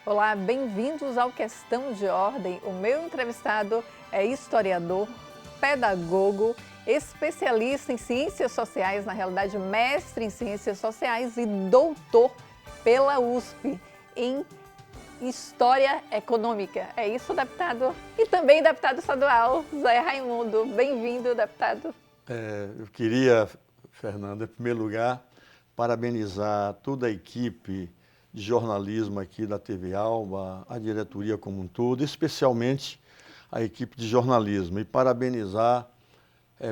Olá, bem-vindos ao Questão de Ordem. O meu entrevistado é historiador, pedagogo, especialista em ciências sociais, na realidade mestre em ciências sociais e doutor pela USP em História Econômica. É isso, deputado? E também deputado estadual, Zé Raimundo. Bem-vindo, deputado. Eu queria, Fernanda, em primeiro lugar, parabenizar toda a equipe de jornalismo aqui da TV Alba, a diretoria como um todo, especialmente a equipe de jornalismo, e parabenizar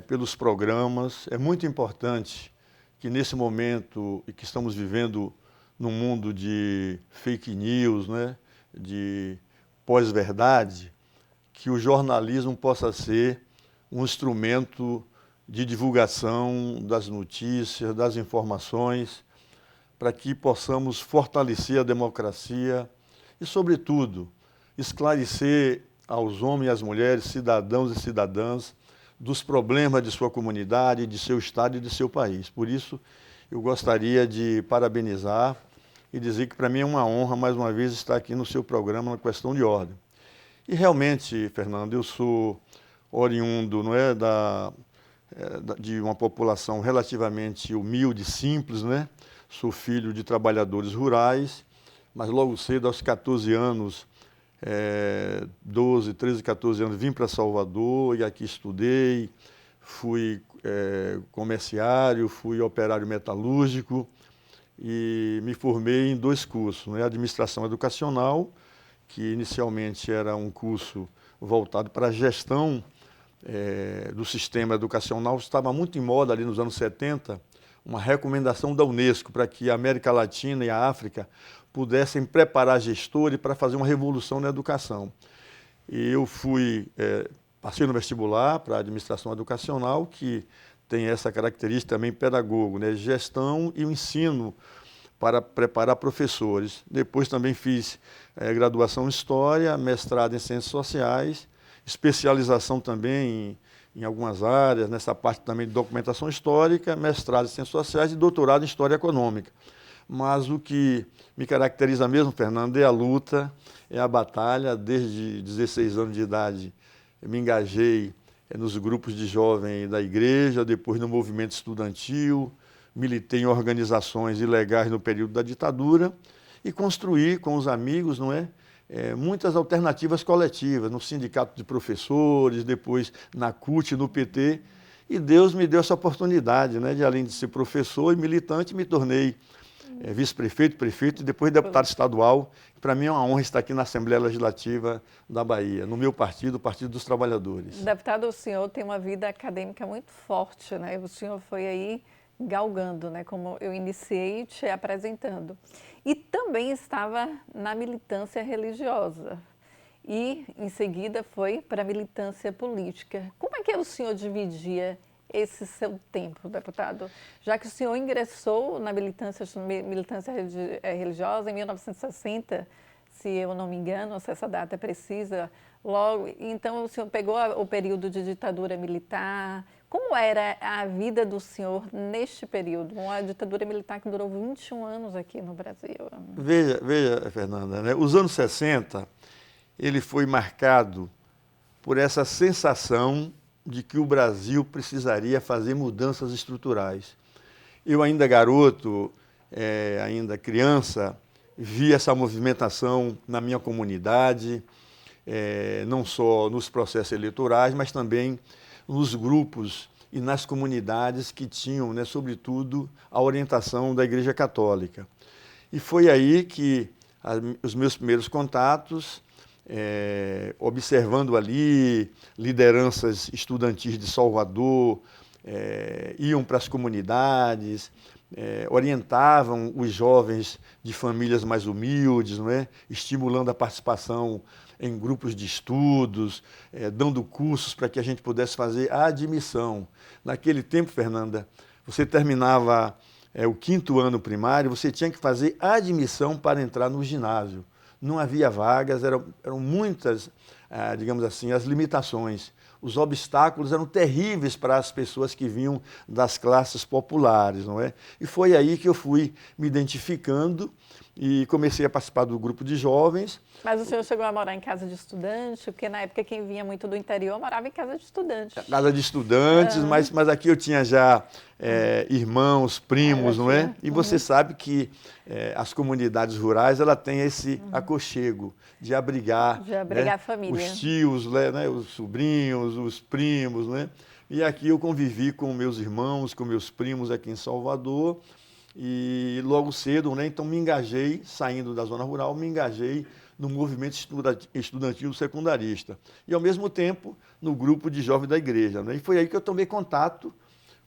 pelos programas. É muito importante que nesse momento que estamos vivendo num mundo de fake news, né, de pós-verdade, que o jornalismo possa ser um instrumento de divulgação das notícias, das informações, para que possamos fortalecer a democracia e, sobretudo, esclarecer aos homens e às mulheres, cidadãos e cidadãs, dos problemas de sua comunidade, de seu estado e de seu país. Por isso, eu gostaria de parabenizar e dizer que para mim é uma honra, mais uma vez, estar aqui no seu programa, na Questão de Ordem. E realmente, Fernando, eu sou oriundo, não é, de uma população relativamente humilde, simples, né? Sou filho de trabalhadores rurais, mas logo cedo, aos 14 anos, 12, 13, 14 anos, vim para Salvador e aqui estudei, fui comerciário, fui operário metalúrgico e me formei em 2 cursos, né? Administração Educacional, que inicialmente era um curso voltado para a gestão do sistema educacional. Estava muito em moda ali nos anos 70, uma recomendação da Unesco para que a América Latina e a África pudessem preparar gestores para fazer uma revolução na educação. E eu passei no vestibular para a administração educacional, que tem essa característica também pedagogo, né? Gestão e o ensino para preparar professores. Depois também fiz graduação em História, mestrado em Ciências Sociais, especialização também em algumas áreas, nessa parte também de documentação histórica, mestrado em Ciências Sociais e doutorado em História Econômica. Mas o que me caracteriza mesmo, Fernando, é a luta, é a batalha. Desde 16 anos de idade eu me engajei nos grupos de jovens da igreja, depois no movimento estudantil, militei em organizações ilegais no período da ditadura e construí com os amigos, não é? Muitas alternativas coletivas, no sindicato de professores, depois na CUT, no PT, e Deus me deu essa oportunidade, né, de além de ser professor e militante, me tornei vice-prefeito, prefeito e depois deputado estadual. Para mim é uma honra estar aqui na Assembleia Legislativa da Bahia, no meu partido, o Partido dos Trabalhadores. Deputado, o senhor tem uma vida acadêmica muito forte, né? O senhor foi aí galgando, né? Como eu iniciei te apresentando. E também estava na militância religiosa. E, em seguida, foi para a militância política. Como é que o senhor dividia esse seu tempo, deputado? Já que o senhor ingressou na militância religiosa em 1960, se eu não me engano, se essa data é precisa, logo, então o senhor pegou o período de ditadura militar. Como era a vida do senhor neste período? Uma ditadura militar que durou 21 anos aqui no Brasil. Veja, Fernanda, né? Os anos 60, ele foi marcado por essa sensação de que o Brasil precisaria fazer mudanças estruturais. Eu ainda garoto, ainda criança, vi essa movimentação na minha comunidade, não só nos processos eleitorais, mas também nos grupos e nas comunidades que tinham, né, sobretudo, a orientação da Igreja Católica. E foi aí que os meus primeiros contatos, observando ali lideranças estudantis de Salvador, iam para as comunidades, orientavam os jovens de famílias mais humildes, não é? Estimulando a participação em grupos de estudos, dando cursos para que a gente pudesse fazer a admissão. Naquele tempo, Fernanda, você terminava o 5º ano primário, você tinha que fazer a admissão para entrar no ginásio. Não havia vagas, eram muitas, digamos assim, as limitações. Os obstáculos eram terríveis para as pessoas que vinham das classes populares, não é? E foi aí que eu fui me identificando e comecei a participar do grupo de jovens. Mas o senhor chegou a morar em casa de estudante? Porque na época quem vinha muito do interior morava em casa de estudante. Casa de estudantes, mas aqui eu tinha já irmãos, primos, não é? tinha. E você sabe que as comunidades rurais, ela tem esse aconchego de abrigar, De abrigar né, a família. os tios, né, os sobrinhos, os primos, né? E aqui eu convivi com meus irmãos, com meus primos aqui em Salvador, e logo cedo, né, então me engajei, saindo da zona rural, me engajei no movimento estudantil secundarista e, ao mesmo tempo, no grupo de jovens da igreja. Né? E foi aí que eu tomei contato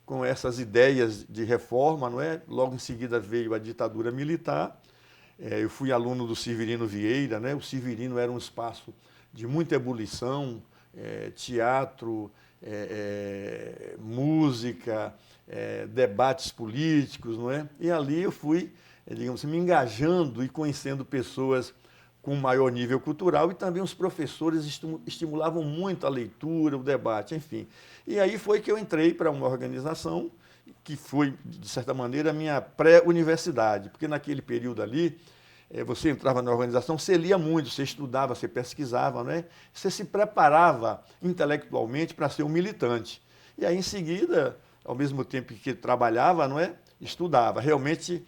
com essas ideias de reforma. Não é? Logo em seguida veio a ditadura militar. Eu fui aluno do Severino Vieira. Né? O Severino era um espaço de muita ebulição, teatro, música, debates políticos. Não é? E ali eu fui, digamos assim, me engajando e conhecendo pessoas com maior nível cultural, e também os professores estimulavam muito a leitura, o debate, enfim. E aí foi que eu entrei para uma organização que foi, de certa maneira, a minha pré-universidade, porque naquele período ali, você entrava na organização, você lia muito, você estudava, você pesquisava, né? Você se preparava intelectualmente para ser um militante. E aí, em seguida, ao mesmo tempo que trabalhava, não é? Estudava. Realmente,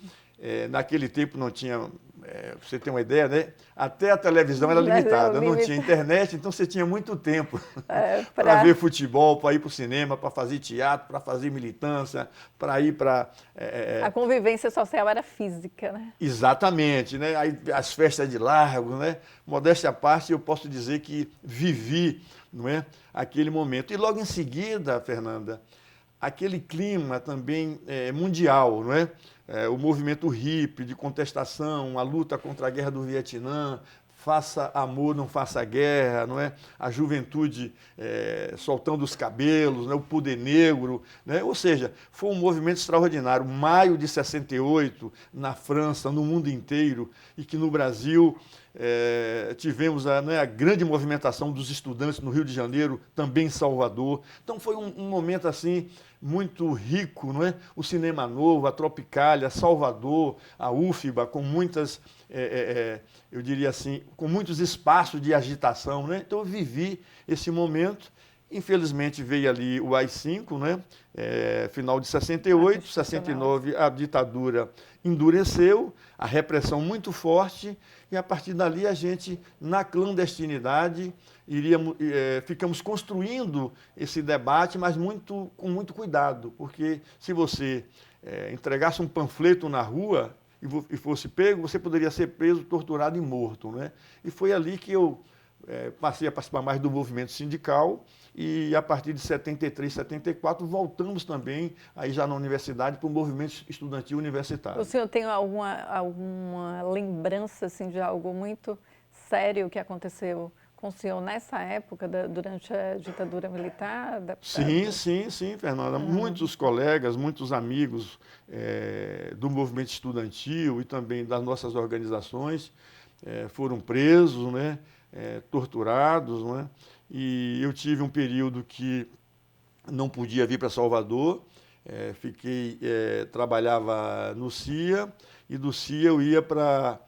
naquele tempo não tinha... Pra você ter uma ideia, né? Até a televisão era limitada, não tinha internet, então você tinha muito tempo para ver futebol, para ir para o cinema, para fazer teatro, para fazer militância, para ir para... A convivência social era física, né? Exatamente, né? Aí, as festas de largo, né? Modéstia à parte, eu posso dizer que vivi, não é? Aquele momento. E logo em seguida, Fernanda, aquele clima também mundial, não é? O movimento hippie de contestação, a luta contra a guerra do Vietnã, faça amor, não faça guerra, não é? A juventude soltando os cabelos, né? O poder negro, né? Ou seja, foi um movimento extraordinário. Maio de 68, na França, no mundo inteiro, e que no Brasil tivemos a grande movimentação dos estudantes no Rio de Janeiro, também em Salvador. Então foi um momento assim muito rico, não é? O Cinema Novo, a Tropicália, Salvador, a UFBA, com muitas, eu diria assim, com muitos espaços de agitação, né? Então eu vivi esse momento. Infelizmente veio ali o AI-5, né? Final de 68, 69 a ditadura endureceu, a repressão muito forte, e a partir dali a gente, na clandestinidade, ficamos construindo esse debate, mas com muito cuidado, porque se você entregasse um panfleto na rua e fosse pego, você poderia ser preso, torturado e morto. Né? E foi ali que eu passei a participar mais do movimento sindical, e a partir de 73, 74, voltamos também, aí já na universidade, para o movimento estudantil universitário. O senhor tem alguma lembrança assim, de algo muito sério que aconteceu com o senhor nessa época, durante a ditadura militar? Sim, Fernanda. Muitos colegas, muitos amigos do movimento estudantil e também das nossas organizações foram presos, né, torturados, né? E eu tive um período que não podia vir para Salvador, trabalhava no CIA, e do CIA eu ia para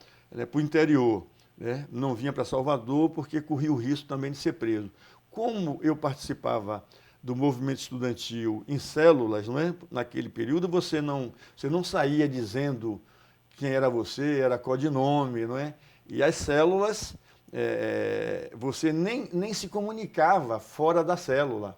o interior. Né? Não vinha para Salvador porque corria o risco também de ser preso. Como eu participava do movimento estudantil em células, não é? Naquele período você não saía dizendo quem era você, era codinome, não é? E as células, você nem se comunicava fora da célula.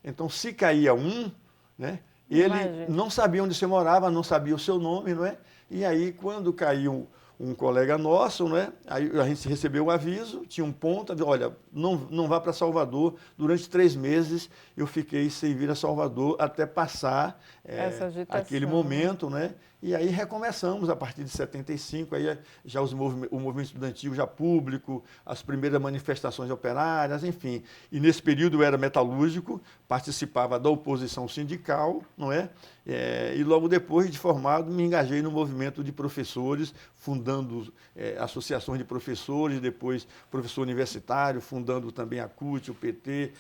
Então, se caía um, né, ele não sabia onde você morava, não sabia o seu nome, não é? E aí, quando caiu um colega nosso, né, aí a gente recebeu um aviso, tinha um ponto, olha, não vá para Salvador. Durante 3 meses eu fiquei sem vir a Salvador até passar aquele momento, né? E aí recomeçamos a partir de 75, aí já o movimento estudantil já público, as primeiras manifestações operárias, enfim. E nesse período eu era metalúrgico, participava da oposição sindical, não é? E logo depois de formado me engajei no movimento de professores, fundando associações de professores, depois professor universitário, fundando também a CUT, o PT,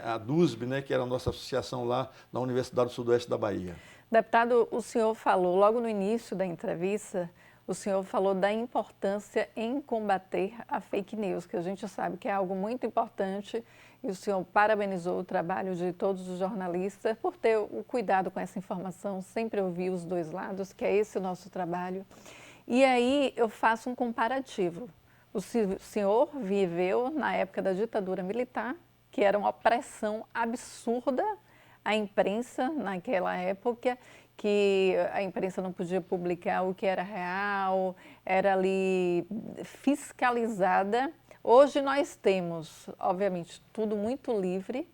a DUSB, né, que era a nossa associação lá na Universidade do Sudoeste da Bahia. Deputado, o senhor falou logo no início da entrevista o senhor falou da importância em combater a fake news, que a gente sabe que é algo muito importante, e o senhor parabenizou o trabalho de todos os jornalistas por ter o cuidado com essa informação, sempre ouvir os dois lados, que é esse o nosso trabalho. E aí eu faço um comparativo. O senhor viveu na época da ditadura militar, que era uma opressão absurda à imprensa naquela época, que a imprensa não podia publicar o que era real, era ali fiscalizada. Hoje nós temos, obviamente, tudo muito livre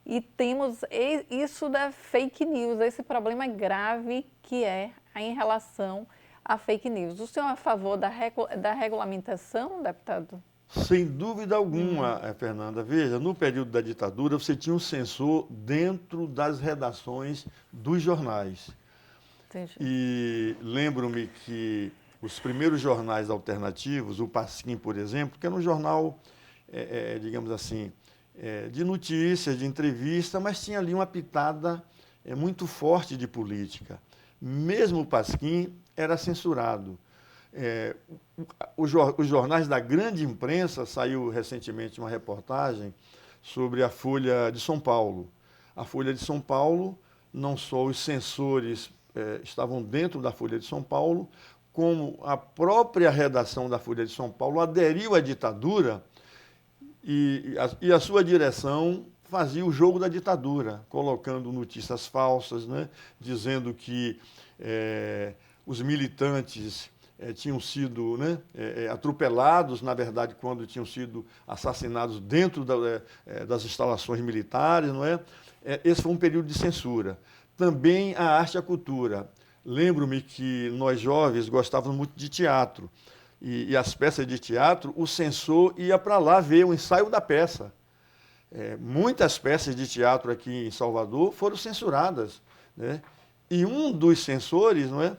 e temos isso da fake news, esse problema grave que é em relação à fake news. O senhor é a favor da regulamentação, deputado? Sem dúvida alguma, Fernanda. Veja, no período da ditadura, você tinha um censor dentro das redações dos jornais. Entendi. E lembro-me que os primeiros jornais alternativos, o Pasquim, por exemplo, que era um jornal, digamos assim, de notícias, de entrevista, mas tinha ali uma pitada muito forte de política. Mesmo o Pasquim era censurado. Os jornais da grande imprensa, saiu recentemente uma reportagem sobre a Folha de São Paulo. A Folha de São Paulo, não só os censores estavam dentro da Folha de São Paulo, como a própria redação da Folha de São Paulo aderiu à ditadura e a sua direção fazia o jogo da ditadura, colocando notícias falsas, né, dizendo que os militantes tinham sido, né, atropelados, na verdade, quando tinham sido assassinados dentro das instalações militares, não é? Esse foi um período de censura. Também a arte e a cultura. Lembro-me que nós jovens gostávamos muito de teatro. E as peças de teatro, o censor ia para lá ver o ensaio da peça. Muitas peças de teatro aqui em Salvador foram censuradas, né? E um dos censores, não é,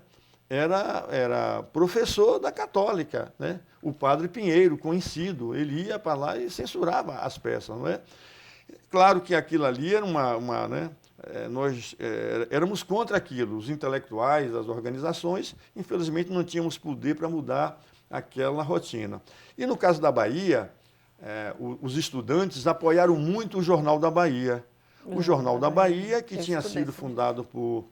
era professor da Católica, né? O padre Pinheiro, conhecido. Ele ia para lá e censurava as peças, não é? Claro que aquilo ali era né? Nós éramos contra aquilo, os intelectuais, as organizações, infelizmente não tínhamos poder para mudar aquela rotina. E no caso da Bahia, os estudantes apoiaram muito o Jornal da Bahia. O Jornal da Bahia, que tinha sido fundado por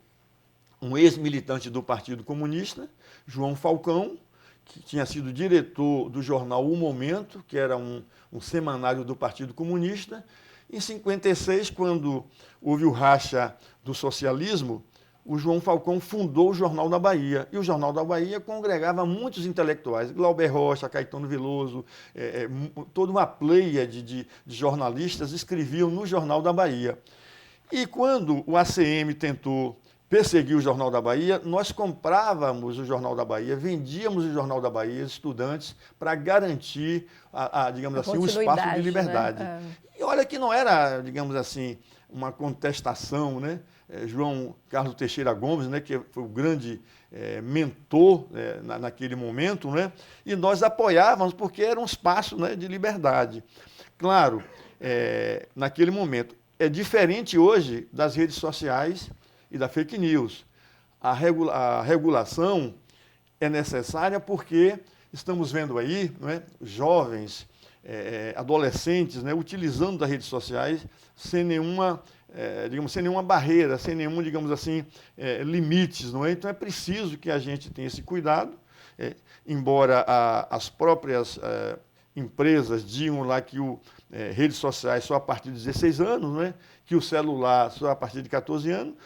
um ex-militante do Partido Comunista, João Falcão, que tinha sido diretor do jornal O Momento, que era um semanário do Partido Comunista. Em 56, quando houve o racha do socialismo, o João Falcão fundou o Jornal da Bahia. E o Jornal da Bahia congregava muitos intelectuais, Glauber Rocha, Caetano Veloso, toda uma pleiade de jornalistas escreviam no Jornal da Bahia. E quando o ACM tentou perseguir o Jornal da Bahia, nós comprávamos o Jornal da Bahia, vendíamos o Jornal da Bahia, estudantes, para garantir, digamos assim, um espaço de liberdade. Né? E olha que não era, digamos assim, uma contestação, né? João Carlos Teixeira Gomes, né, que foi o grande mentor naquele momento, né? E nós apoiávamos porque era um espaço, né, de liberdade. Claro, naquele momento. É diferente hoje das redes sociais e da fake news. A regulação é necessária porque estamos vendo aí, não é, jovens, adolescentes, né, utilizando das redes sociais sem nenhuma, digamos, sem nenhuma barreira, sem nenhum, digamos assim, limites, não é? Então é preciso que a gente tenha esse cuidado, embora as próprias empresas digam lá que redes sociais só a partir de 16 anos, não é? Que o celular só a partir de 14 anos.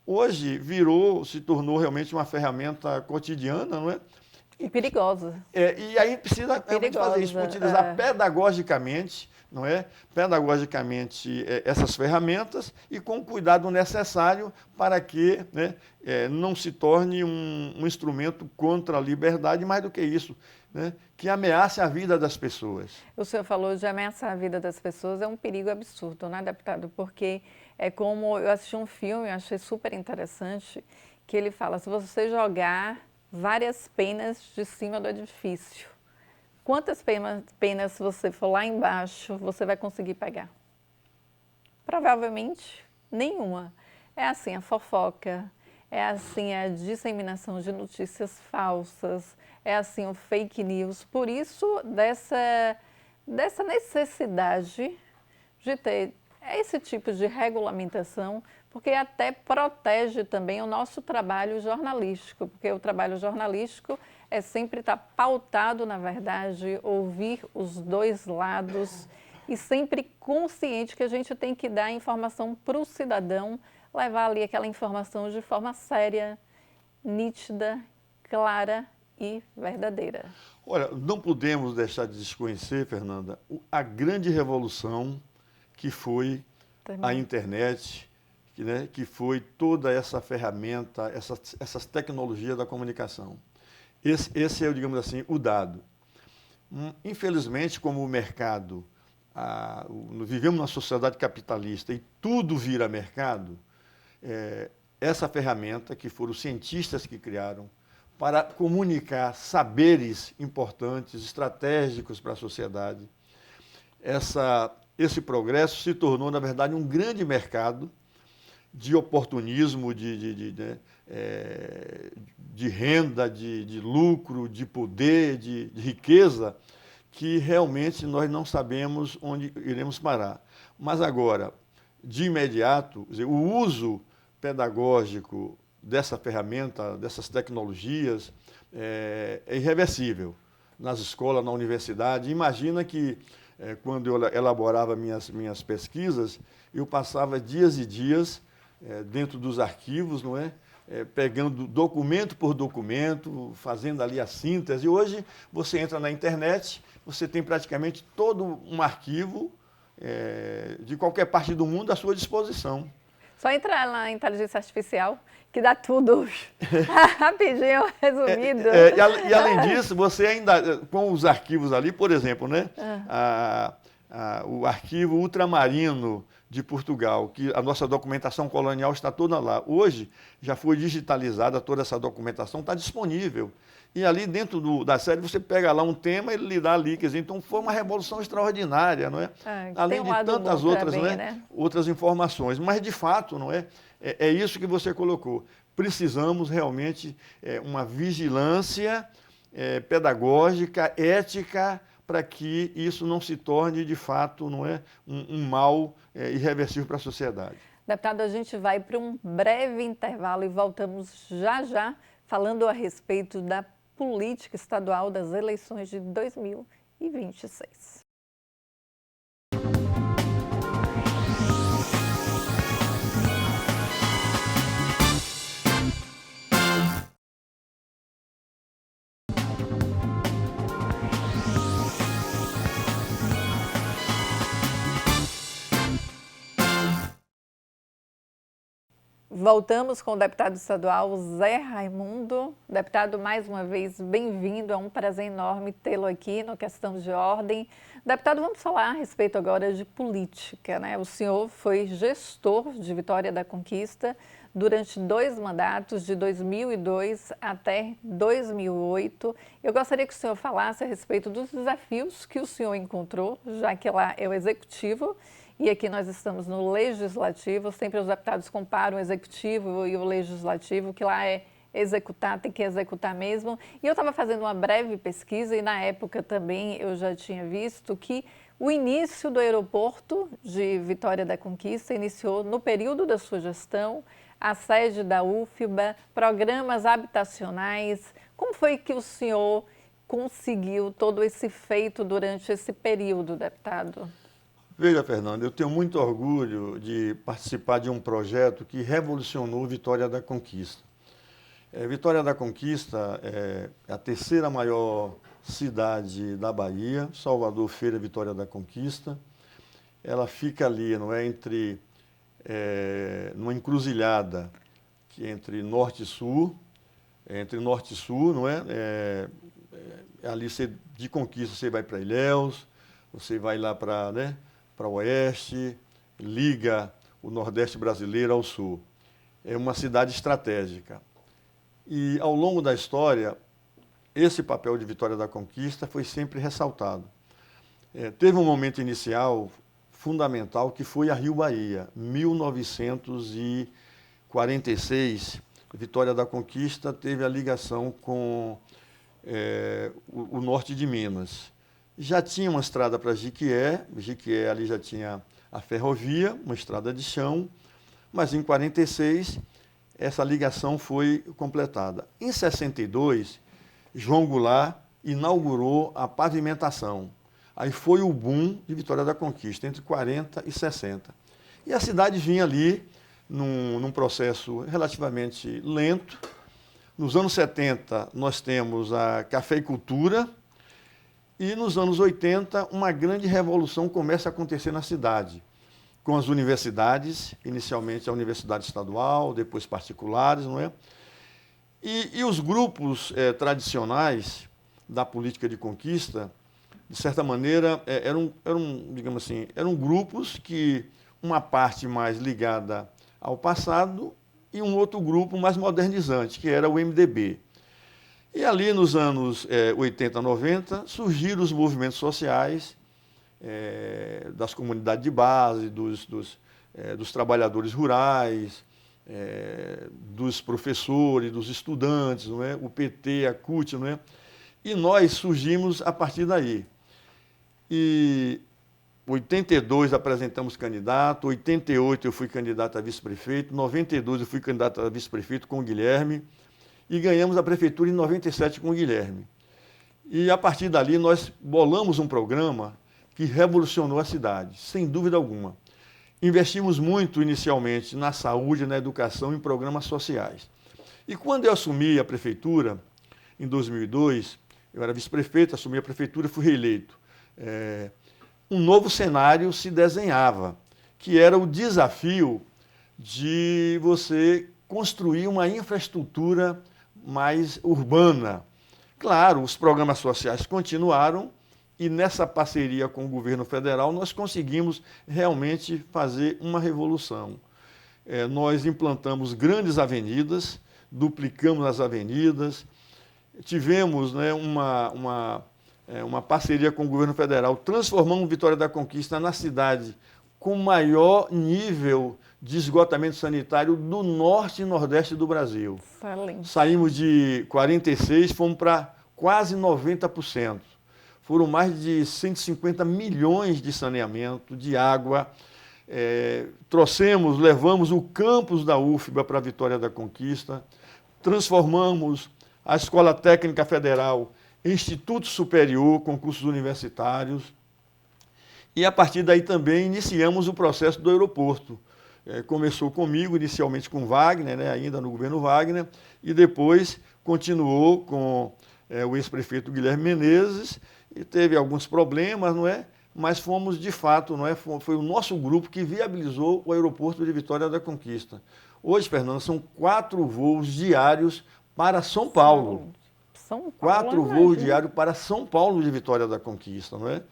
Hoje se tornou realmente uma ferramenta cotidiana, não é? E perigosa. E aí precisa realmente fazer isso, utilizar pedagogicamente, não é? Pedagogicamente essas ferramentas e com o cuidado necessário para que, né, não se torne um instrumento contra a liberdade, mais do que isso, né, que ameace a vida das pessoas. O senhor falou de ameaçar a vida das pessoas, é um perigo absurdo, né, deputado? Porque é como eu assisti um filme, eu achei super interessante, que ele fala, se você jogar várias penas de cima do edifício, quantas penas se você for lá embaixo, você vai conseguir pegar? Provavelmente nenhuma. É assim, a fofoca, é assim a disseminação de notícias falsas, é assim o fake news. Por isso, dessa necessidade de ter esse tipo de regulamentação, porque até protege também o nosso trabalho jornalístico, porque o trabalho jornalístico é sempre estar pautado, na verdade, ouvir os dois lados e sempre consciente que a gente tem que dar informação para o cidadão, levar ali aquela informação de forma séria, nítida, clara e verdadeira. Olha, não podemos deixar de desconhecer, Fernanda, a grande revolução que foi a internet, que foi toda essa ferramenta, essas tecnologias da comunicação. Esse é, digamos assim, o dado. Infelizmente, como o mercado, vivemos numa sociedade capitalista e tudo vira mercado, essa ferramenta que foram os cientistas que criaram para comunicar saberes importantes, estratégicos para a sociedade, esse progresso se tornou, na verdade, um grande mercado de oportunismo, de renda, de lucro, de poder, de riqueza, que realmente nós não sabemos onde iremos parar. Mas agora, de imediato, o uso pedagógico dessa ferramenta, dessas tecnologias, é irreversível. Nas escolas, na universidade. Imagina que, quando eu elaborava minhas pesquisas, eu passava dias e dias dentro dos arquivos, não é? Pegando documento por documento, fazendo ali a síntese. E hoje você entra na internet, você tem praticamente todo um arquivo de qualquer parte do mundo à sua disposição. Só entrar na inteligência artificial, que dá tudo rapidinho, resumido. E além disso, você ainda, com os arquivos ali, por exemplo, né? O arquivo ultramarino de Portugal, que a nossa documentação colonial está toda lá. Hoje já foi digitalizada toda essa documentação, está disponível. E ali dentro da série você pega lá um tema e ele lhe dá ali. Quer dizer, então foi uma revolução extraordinária, não é? Além de tantas outras, né? Outras informações. Mas, de fato, não é? É isso que você colocou. Precisamos realmente uma vigilância pedagógica, ética, para que isso não se torne, de fato, não é, um mal irreversível para a sociedade. Deputado, a gente vai para um breve intervalo e voltamos já já falando a respeito da política estadual das eleições de 2026. Voltamos com o deputado estadual Zé Raimundo. Deputado, mais uma vez, bem-vindo. É um prazer enorme tê-lo aqui no Questão de Ordem. Deputado, vamos falar a respeito agora de política, né? O senhor foi gestor de Vitória da Conquista durante 2 mandatos, de 2002 até 2008. Eu gostaria que o senhor falasse a respeito dos desafios que o senhor encontrou, já que lá é o executivo, e aqui nós estamos no legislativo. Sempre os deputados comparam o executivo e o legislativo, que lá é executar, tem que executar mesmo. E eu estava fazendo uma breve pesquisa e na época também eu já tinha visto que o início do aeroporto de Vitória da Conquista iniciou no período da sua gestão, a sede da UFBA, programas habitacionais. Como foi que o senhor conseguiu todo esse feito durante esse período, deputado? Veja, Fernando, eu tenho muito orgulho de participar de um projeto que revolucionou Vitória da Conquista. Vitória da Conquista é a 3ª maior cidade da Bahia, Salvador, Feira, Vitória da Conquista. Ela fica ali, não é, numa encruzilhada que entre norte e sul, não é? Ali de Conquista você vai para Ilhéus, você vai lá para, né, para o oeste, liga o Nordeste brasileiro ao sul. É uma cidade estratégica. E, ao longo da história, esse papel de Vitória da Conquista foi sempre ressaltado. Teve um momento inicial fundamental que foi a Rio Bahia, 1946, Vitória da Conquista teve a ligação com o norte de Minas. Já tinha uma estrada para Jequié ali já tinha a ferrovia, uma estrada de chão, mas em 46 essa ligação foi completada. Em 62, João Goulart inaugurou a pavimentação. Aí foi o boom de Vitória da Conquista, entre 40 e 60. E a cidade vinha ali num processo relativamente lento. Nos anos 70, nós temos a cafeicultura, e nos anos 80, uma grande revolução começa a acontecer na cidade, com as universidades, inicialmente a Universidade Estadual, depois particulares, não é? E os grupos tradicionais da política de conquista, de certa maneira, digamos assim, eram grupos que uma parte mais ligada ao passado e um outro grupo mais modernizante, que era o MDB. E ali nos anos 80, 90, surgiram os movimentos sociais das comunidades de base, dos trabalhadores rurais, dos professores, dos estudantes, não é? O PT, a CUT, não é? E nós surgimos a partir daí. E 82 apresentamos candidato, 88 eu fui candidato a vice-prefeito, 92 eu fui candidato a vice-prefeito com o Guilherme, e ganhamos a prefeitura em 97 com o Guilherme. E a partir dali nós bolamos um programa que revolucionou a cidade, sem dúvida alguma. Investimos muito inicialmente na saúde, na educação e em programas sociais. E quando eu assumi a prefeitura, em 2002, eu era vice-prefeito, assumi a prefeitura e fui reeleito. Um novo cenário se desenhava, que era o desafio de você construir uma infraestrutura mais urbana. Claro, os programas sociais continuaram e nessa parceria com o governo federal nós conseguimos realmente fazer uma revolução. Nós implantamos grandes avenidas, duplicamos as avenidas, tivemos, né, uma parceria com o governo federal, transformamos Vitória da Conquista na cidade com maior nível de esgotamento sanitário do norte e nordeste do Brasil. Excelente. Saímos de 46%, fomos para quase 90%. Foram mais de 150 milhões de saneamento, de água. Levamos o campus da UFBA para a Vitória da Conquista, transformamos a Escola Técnica Federal em Instituto Superior, com cursos universitários. E a partir daí também iniciamos o processo do aeroporto. Começou comigo, inicialmente com Wagner, né, ainda no governo Wagner, e depois continuou com o ex-prefeito Guilherme Menezes, e teve alguns problemas, não é? Mas fomos, de fato, não é? Foi o nosso grupo que viabilizou o aeroporto de Vitória da Conquista. Hoje, Fernanda, são 4 voos diários para São Paulo. São Paulo, 4 voos diários para São Paulo de Vitória da Conquista, não é?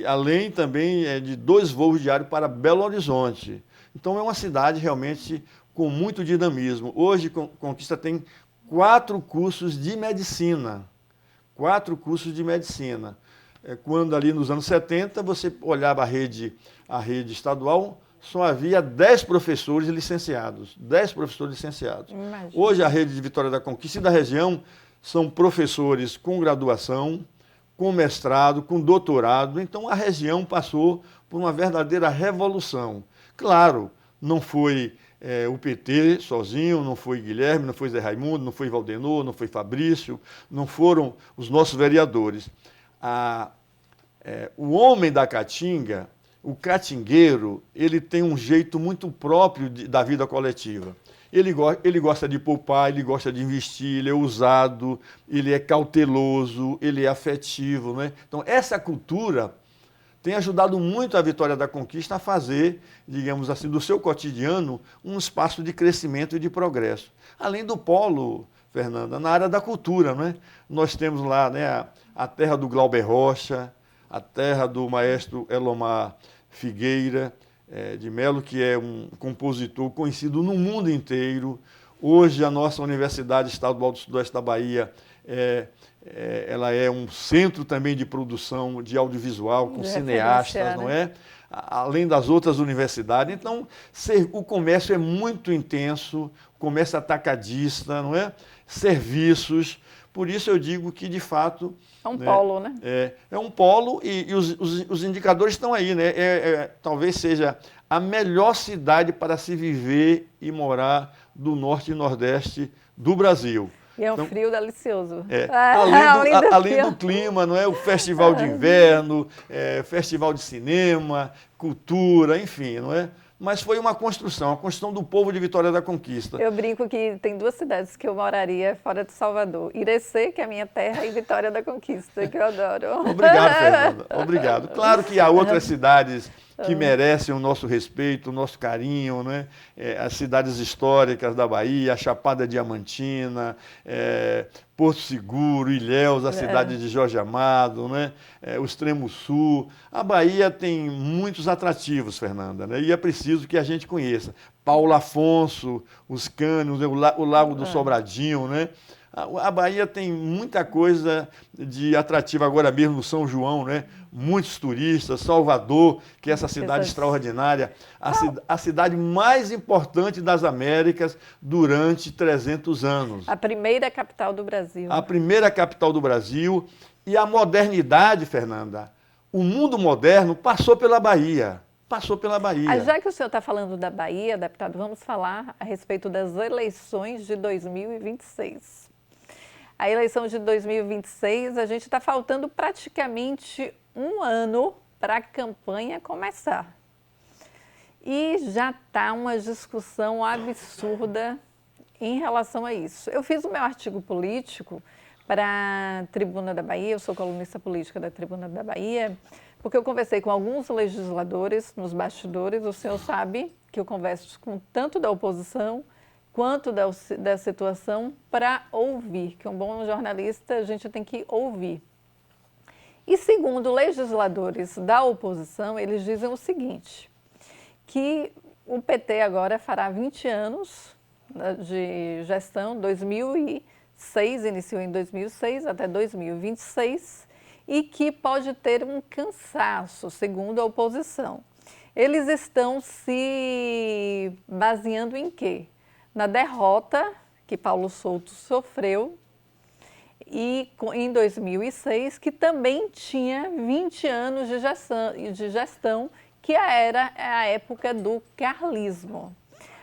Além também de 2 voos diários para Belo Horizonte. Então é uma cidade realmente com muito dinamismo. Hoje, Conquista tem 4 cursos de medicina. 4 cursos de medicina. Quando ali nos anos 70, você olhava a rede estadual, só havia 10 professores licenciados. 10 professores licenciados. Imagina. Hoje a rede de Vitória da Conquista e da região são professores com graduação, com mestrado, com doutorado. Então a região passou por uma verdadeira revolução. Claro, não foi o PT sozinho, não foi Guilherme, não foi Zé Raimundo, não foi Valdenor, não foi Fabrício, não foram os nossos vereadores. O homem da Caatinga, o catingueiro, ele tem um jeito muito próprio da vida coletiva. Ele gosta de poupar, ele gosta de investir, ele é ousado, ele é cauteloso, ele é afetivo, né? Então, essa cultura tem ajudado muito a Vitória da Conquista a fazer, digamos assim, do seu cotidiano, um espaço de crescimento e de progresso. Além do polo, Fernanda, na área da cultura, né? Nós temos lá, né, a terra do Glauber Rocha, a terra do maestro Elomar Figueira de Melo, que é um compositor conhecido no mundo inteiro. Hoje, a nossa Universidade Estadual do Sudoeste da Bahia ela é um centro também de produção de audiovisual, com cineastas, não é? Além das outras universidades. Então, o comércio é muito intenso, comércio atacadista, não é? Serviços. Por isso eu digo que, de fato... É um polo, né? É um polo e os indicadores estão aí, né? Talvez seja a melhor cidade para se viver e morar do norte e nordeste do Brasil. E é um frio delicioso. Além do clima, não é? O festival de inverno, festival de cinema, cultura, enfim, não é? Mas foi uma construção, a construção do povo de Vitória da Conquista. Eu brinco que tem 2 cidades que eu moraria fora de Salvador. Irecê, que é a minha terra, e Vitória da Conquista, que eu adoro. Obrigado, Fernanda. Obrigado. Claro que há outras cidades que merecem o nosso respeito, o nosso carinho, né? As cidades históricas da Bahia, a Chapada Diamantina, Porto Seguro, Ilhéus, a cidade de Jorge Amado, né? O Extremo Sul. A Bahia tem muitos atrativos, Fernanda, né? E é preciso que a gente conheça. Paulo Afonso, os cânions, o Lago do Sobradinho, né? A Bahia tem muita coisa de atrativa agora mesmo no São João, né? Muitos turistas, Salvador, que é essa cidade extraordinária, a cidade mais importante das Américas durante 300 anos. A primeira capital do Brasil. A primeira capital do Brasil e a modernidade, Fernanda. O mundo moderno passou pela Bahia. Passou pela Bahia. Já que o senhor está falando da Bahia, deputado, vamos falar a respeito das eleições de 2026. A eleição de 2026, a gente está faltando praticamente 1 ano para a campanha começar. E já está uma discussão absurda em relação a isso. Eu fiz o meu artigo político para a Tribuna da Bahia, eu sou colunista política da Tribuna da Bahia, porque eu conversei com alguns legisladores nos bastidores. O senhor sabe que eu converso com tanto da oposição quanto da situação para ouvir, que um bom jornalista a gente tem que ouvir. E segundo legisladores da oposição, eles dizem o seguinte, que o PT agora fará 20 anos de gestão, 2006, iniciou em 2006 até 2026, e que pode ter um cansaço, segundo a oposição. Eles estão se baseando em quê? Na derrota que Paulo Souto sofreu em 2006, que também tinha 20 anos de gestão, que era a época do carlismo.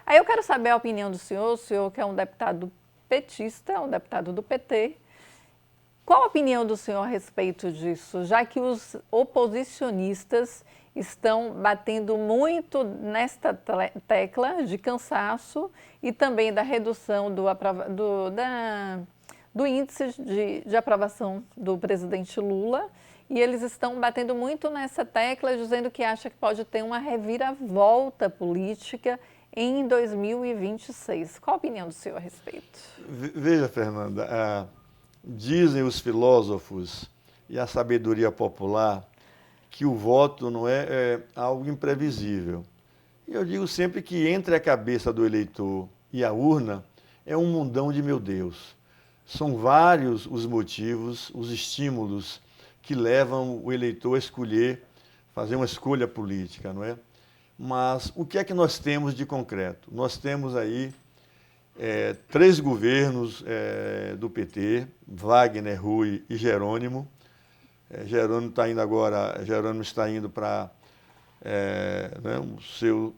Aí eu quero saber a opinião do senhor, o senhor que é um deputado petista, um deputado do PT, qual a opinião do senhor a respeito disso, já que os oposicionistas estão batendo muito nesta tecla de cansaço e também da redução do índice de aprovação do presidente Lula, e eles estão batendo muito nessa tecla, dizendo que acha que pode ter uma reviravolta política em 2026. Qual a opinião do senhor a respeito? Veja, Fernanda, dizem os filósofos e a sabedoria popular que o voto não é algo imprevisível. E eu digo sempre que entre a cabeça do eleitor e a urna é um mundão de meu Deus. São vários os motivos, os estímulos que levam o eleitor a escolher, fazer uma escolha política, não é? Mas o que é que nós temos de concreto? Nós temos aí 3 governos do PT, Wagner, Rui e Jerônimo. Jerônimo está indo para o seu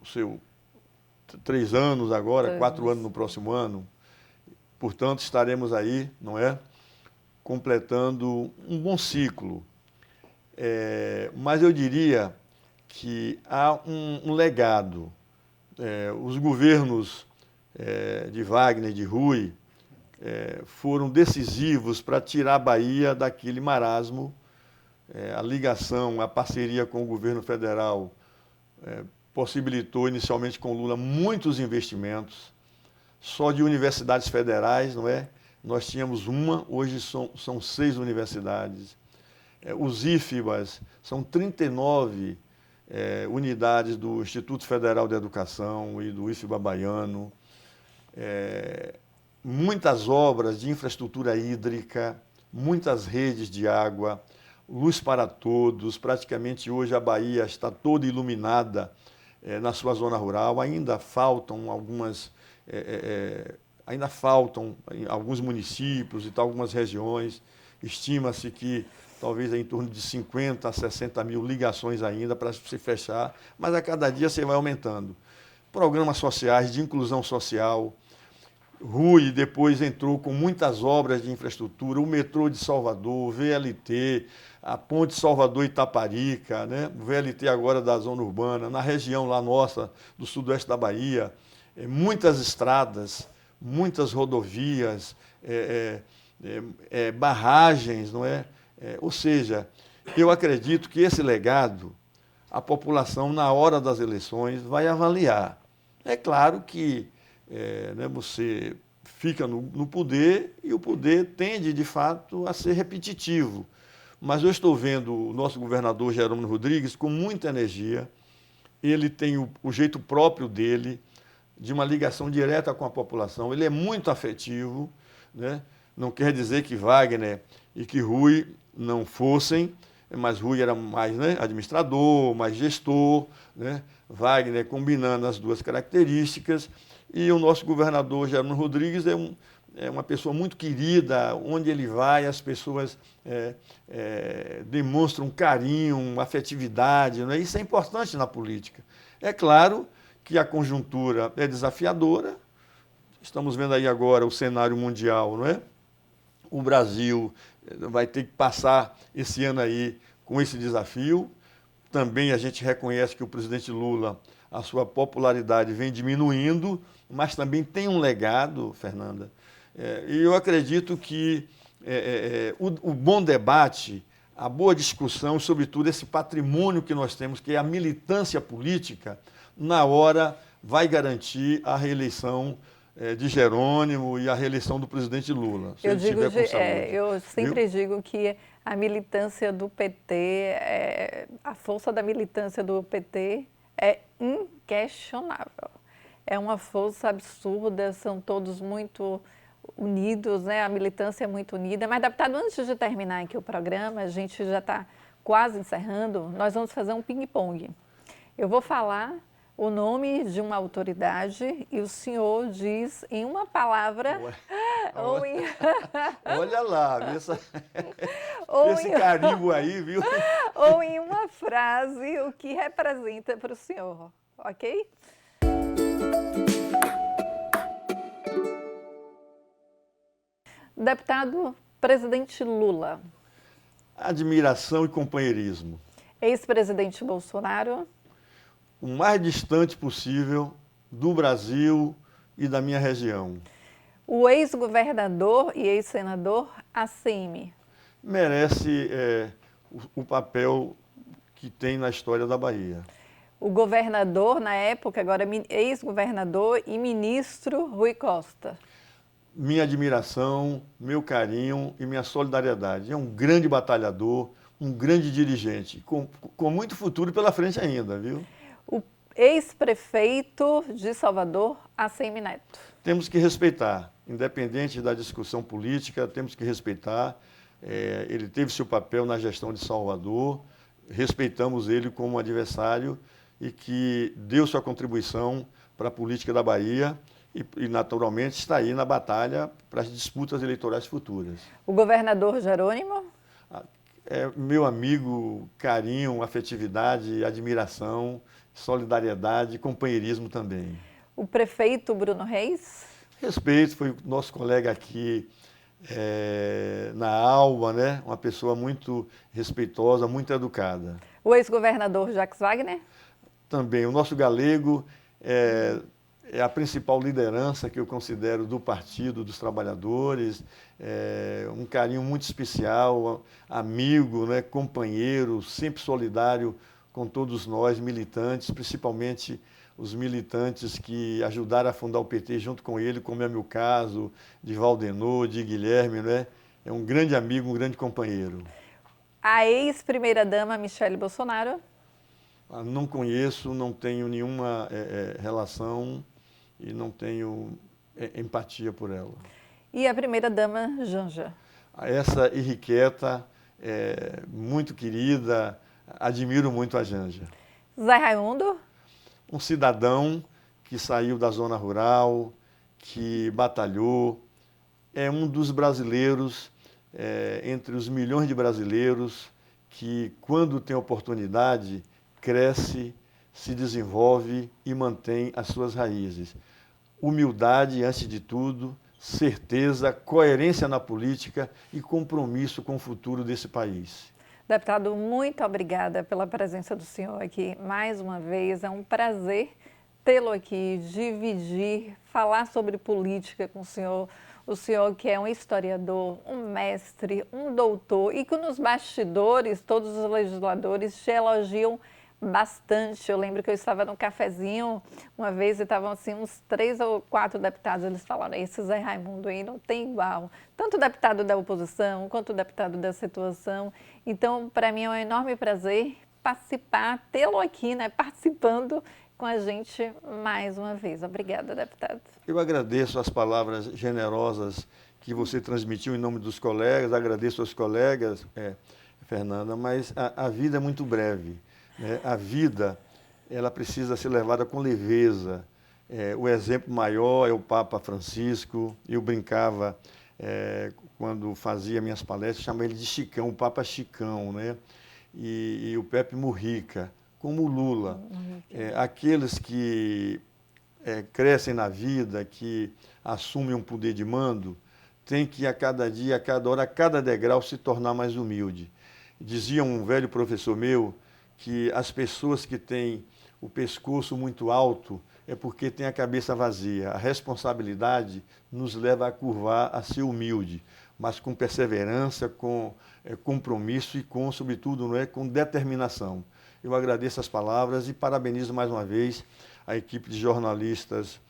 3 anos agora, 4 anos no próximo ano. Portanto, estaremos aí, não é? Completando um bom ciclo. Mas eu diria que há um legado. Os governos de Wagner e de Rui foram decisivos para tirar a Bahia daquele marasmo. A ligação, a parceria com o governo federal possibilitou inicialmente com Lula muitos investimentos, só de universidades federais, não é? Nós tínhamos uma, hoje são 6 universidades. Os IFBAs são 39 unidades do Instituto Federal de Educação e do IFBA baiano. Muitas obras de infraestrutura hídrica, muitas redes de água, luz para todos. Praticamente hoje a Bahia está toda iluminada na sua zona rural. Ainda faltam algumas ainda faltam em alguns municípios e tal, algumas regiões. Estima-se que talvez em torno de 50 a 60 mil ligações ainda para se fechar, mas a cada dia você vai aumentando. Programas sociais, de inclusão social. Rui depois entrou com muitas obras de infraestrutura, o metrô de Salvador, o VLT, a ponte Salvador-Itaparica, né? O VLT agora da zona urbana, na região lá nossa, do sudoeste da Bahia, muitas estradas, muitas rodovias, barragens, não é? Ou seja, eu acredito que esse legado, a população, na hora das eleições, vai avaliar. É claro que né, você fica no poder e o poder tende, de fato, a ser repetitivo. Mas eu estou vendo o nosso governador Jerônimo Rodrigues com muita energia, ele tem o jeito próprio dele, de uma ligação direta com a população, ele é muito afetivo, né? Não quer dizer que Wagner e que Rui não fossem, mas Rui era mais, né, administrador, mais gestor, né? Wagner combinando as duas características, e o nosso governador Jerônimo Rodrigues é uma pessoa muito querida, onde ele vai as pessoas demonstram carinho, afetividade, né? Isso é importante na política. É claro que a conjuntura é desafiadora, estamos vendo aí agora o cenário mundial, não é? O Brasil vai ter que passar esse ano aí com esse desafio. Também a gente reconhece que o presidente Lula, a sua popularidade vem diminuindo, mas também tem um legado, Fernanda. E eu acredito que o bom debate, a boa discussão, sobretudo esse patrimônio que nós temos, que é a militância política, na hora vai garantir a reeleição de Jerônimo e a reeleição do presidente Lula. Se ele tiver com saúde. Eu sempre digo que a militância do PT, a força da militância do PT é inquestionável. É uma força absurda, são todos muito unidos, né? A militância é muito unida. Mas, deputado, antes de terminar aqui o programa, a gente já está quase encerrando, nós vamos fazer um ping-pong. Eu vou falar o nome de uma autoridade e o senhor diz em uma palavra ou em... Olha lá, esse carimbo aí, viu? Ou em uma frase o que representa para o senhor, ok? Deputado presidente Lula. Admiração e companheirismo. Ex-presidente Bolsonaro. O mais distante possível do Brasil e da minha região. O ex-governador e ex-senador ACM. Merece o papel que tem na história da Bahia. O governador, na época, agora ex-governador e ministro Rui Costa. Minha admiração, meu carinho e minha solidariedade. É um grande batalhador, um grande dirigente, com muito futuro pela frente ainda, viu? O ex-prefeito de Salvador, ACM Neto. Temos que respeitar, independente da discussão política, temos que respeitar. Ele teve seu papel na gestão de Salvador, respeitamos ele como adversário e que deu sua contribuição para a política da Bahia e naturalmente está aí na batalha para as disputas eleitorais futuras. O governador Jerônimo? Meu amigo, carinho, afetividade, admiração, solidariedade, companheirismo também. O prefeito Bruno Reis? Respeito, foi nosso colega aqui na Alba, né? Uma pessoa muito respeitosa, muito educada. O ex-governador Jacques Wagner? Também, o nosso galego é a principal liderança que eu considero do Partido dos Trabalhadores, um carinho muito especial, amigo, né, companheiro, sempre solidário com todos nós, militantes, principalmente os militantes que ajudaram a fundar o PT junto com ele, como é meu caso, de Valdenor, de Guilherme, né? É um grande amigo, um grande companheiro. A ex-primeira-dama Michele Bolsonaro? Não conheço, não tenho nenhuma relação e não tenho empatia por ela. E a primeira-dama Janja? Essa irrequieta, muito querida, admiro muito a Janja. Zé Raimundo? Um cidadão que saiu da zona rural, que batalhou, é um dos brasileiros, entre os milhões de brasileiros, que quando tem oportunidade, cresce, se desenvolve e mantém as suas raízes. Humildade, antes de tudo, certeza, coerência na política e compromisso com o futuro desse país. Deputado, muito obrigada pela presença do senhor aqui mais uma vez. É um prazer tê-lo aqui, dividir, falar sobre política com o senhor. O senhor que é um historiador, um mestre, um doutor e que nos bastidores todos os legisladores te elogiam bastante. Eu lembro que eu estava no cafezinho uma vez e estavam assim uns 3 ou 4 deputados, eles falaram, esse Zé Raimundo aí não tem igual, tanto deputado da oposição quanto deputado da situação. Então, para mim é um enorme prazer participar, tê-lo aqui, né, participando com a gente mais uma vez. Obrigada, deputado. Eu agradeço as palavras generosas que você transmitiu em nome dos colegas, agradeço aos colegas, Fernanda, mas a vida é muito breve, né? A vida, ela precisa ser levada com leveza. O exemplo maior é o Papa Francisco. Eu brincava, quando fazia minhas palestras, chamava ele de Chicão, o Papa Chicão, né? E o Pepe Mujica, como o Lula. Aqueles que crescem na vida, que assumem um poder de mando, têm que a cada dia, a cada hora, a cada degrau se tornar mais humilde. Dizia um velho professor meu que as pessoas que têm o pescoço muito alto é porque têm a cabeça vazia. A responsabilidade nos leva a curvar, a ser humilde, mas com perseverança, com compromisso e com, sobretudo, com determinação. Eu agradeço as palavras e parabenizo mais uma vez a equipe de jornalistas,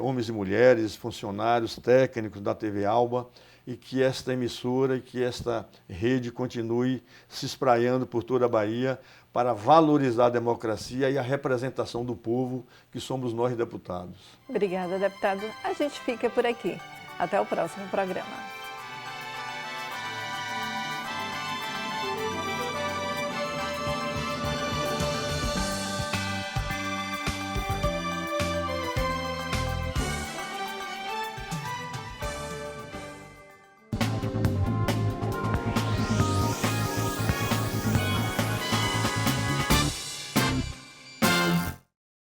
homens e mulheres, funcionários, técnicos da TV Alba, e que esta emissora e que esta rede continue se espraiando por toda a Bahia para valorizar a democracia e a representação do povo, que somos nós deputados. Obrigada, deputado. A gente fica por aqui. Até o próximo programa.